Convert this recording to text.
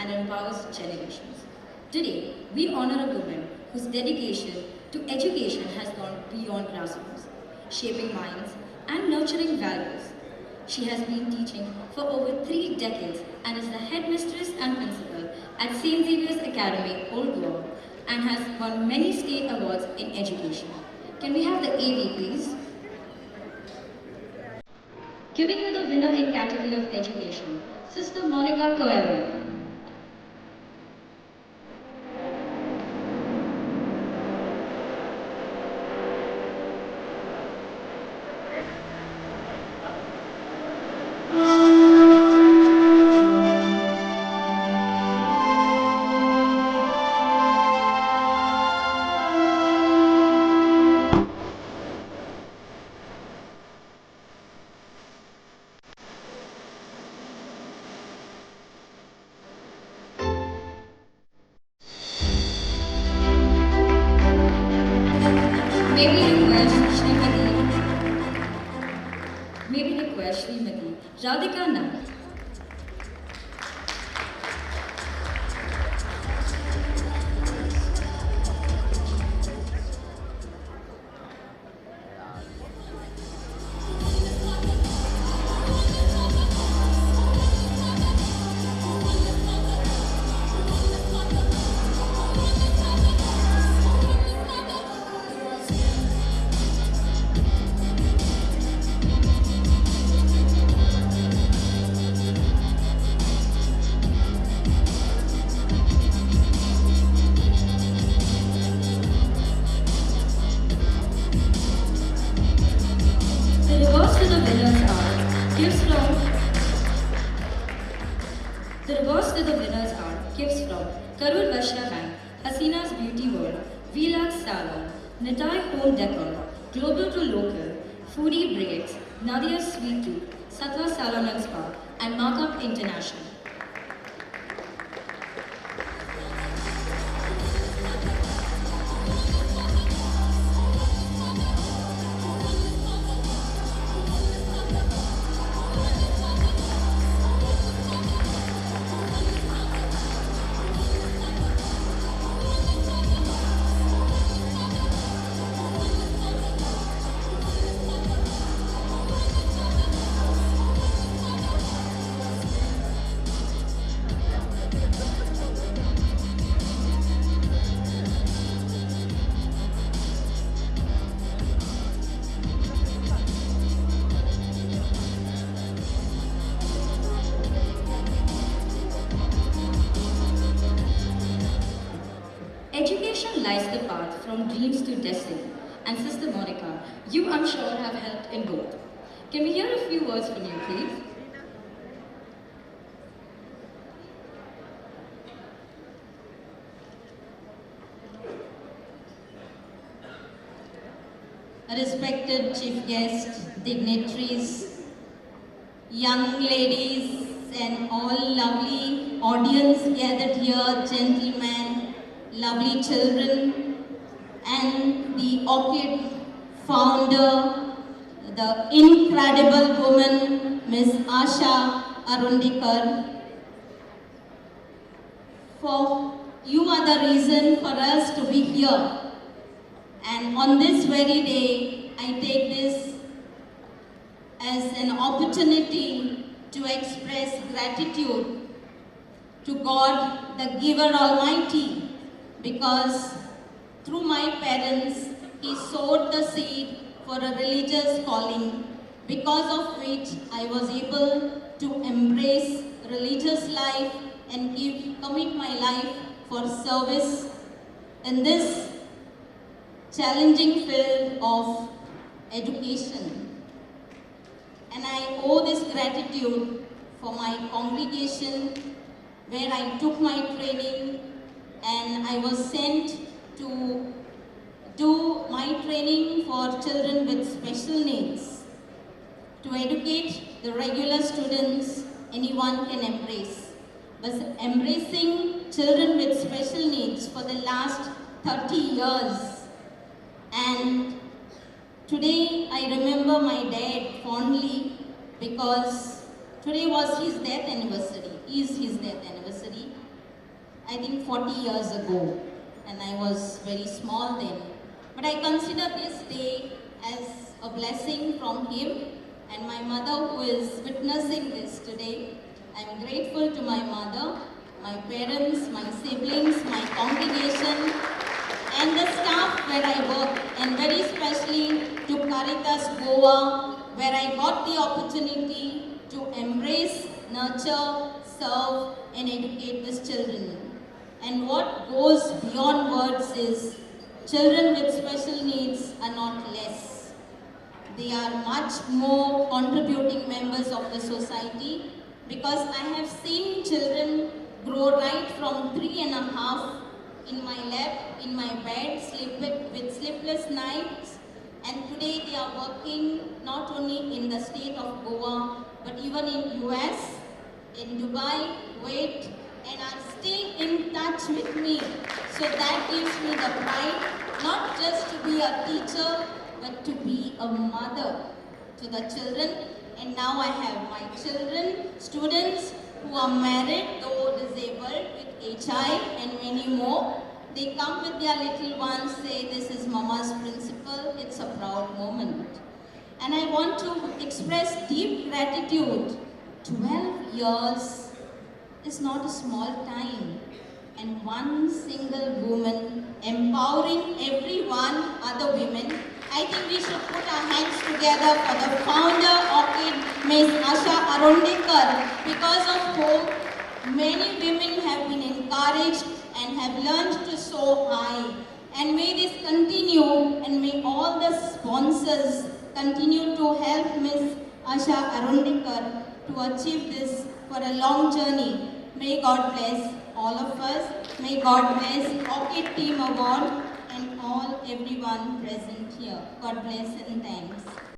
and empowers generations. Today, we honor a woman whose dedication to education has gone beyond classrooms, shaping minds and nurturing values. She has been teaching for over 3 decades and is the headmistress and principal at St. Xavier's Academy, Old Goa, and has won many state awards in education. Can we have the AV, please? Giving you the winner in category of education, Sister Monica Coelho. May we request Srimati Radhika Nath. The rewards to the winners are gifts from Karur Vashya Bank, Hasina's Beauty World, VLAX Salon, Nitai Home Decor, Global to Local, Foodie Braids, Nadia's Sweet Tooth, Satwa Salon and Spa, and Markup International. Education lies the path from dreams to destiny, and Sister Monica, you I'm sure have helped in both. Can we hear a few words from you, please? Respected chief guests, dignitaries, young ladies and all lovely audience gathered here, gentlemen, lovely children, and the Orchid founder, the incredible woman, Miss Asha Arundikar. For you are the reason for us to be here. And on this very day, I take this as an opportunity to express gratitude to God, the Giver Almighty, because through my parents, He sowed the seed for a religious calling, because of which I was able to embrace religious life and commit my life for service in this challenging field of education. And I owe this gratitude for my congregation where I took my training and I was sent to do my training for children with special needs. To educate the regular students, anyone can embrace. But embracing children with special needs for the last 30 years. And today I remember my dad fondly because today was his death anniversary, is his death anniversary. I think 40 years ago, and I was very small then. But I consider this day as a blessing from him and my mother who is witnessing this today. I'm grateful to my mother, my parents, my siblings, my congregation, and the staff where I work, and very especially to Caritas Goa, where I got the opportunity to embrace, nurture, serve, and educate these children. And what goes beyond words is children with special needs are not less. They are much more contributing members of the society, because I have seen children grow right from 3.5 in my lap, in my bed, with sleepless nights, and today they are working not only in the state of Goa, but even in US, in Dubai, Kuwait, and are still in touch with me. So that gives me the pride, not just to be a teacher, but to be a mother to the children. And now I have my children, students who are married, though disabled, with HI and many more. They come with their little ones, say, this is Mama's principal. It's a proud moment. And I want to express deep gratitude. 12 years is not a small time. And one single woman empowering everyone, other women. I think we should put our hands together for the founder of it, Ms. Asha Arundikar, because of whom many women have been encouraged and have learned to soar high. And may this continue, and may all the sponsors continue to help Ms. Asha Arundikar to achieve this for a long journey. May God bless all of us. May God bless Orchid Team Award and everyone present here. God bless and thanks.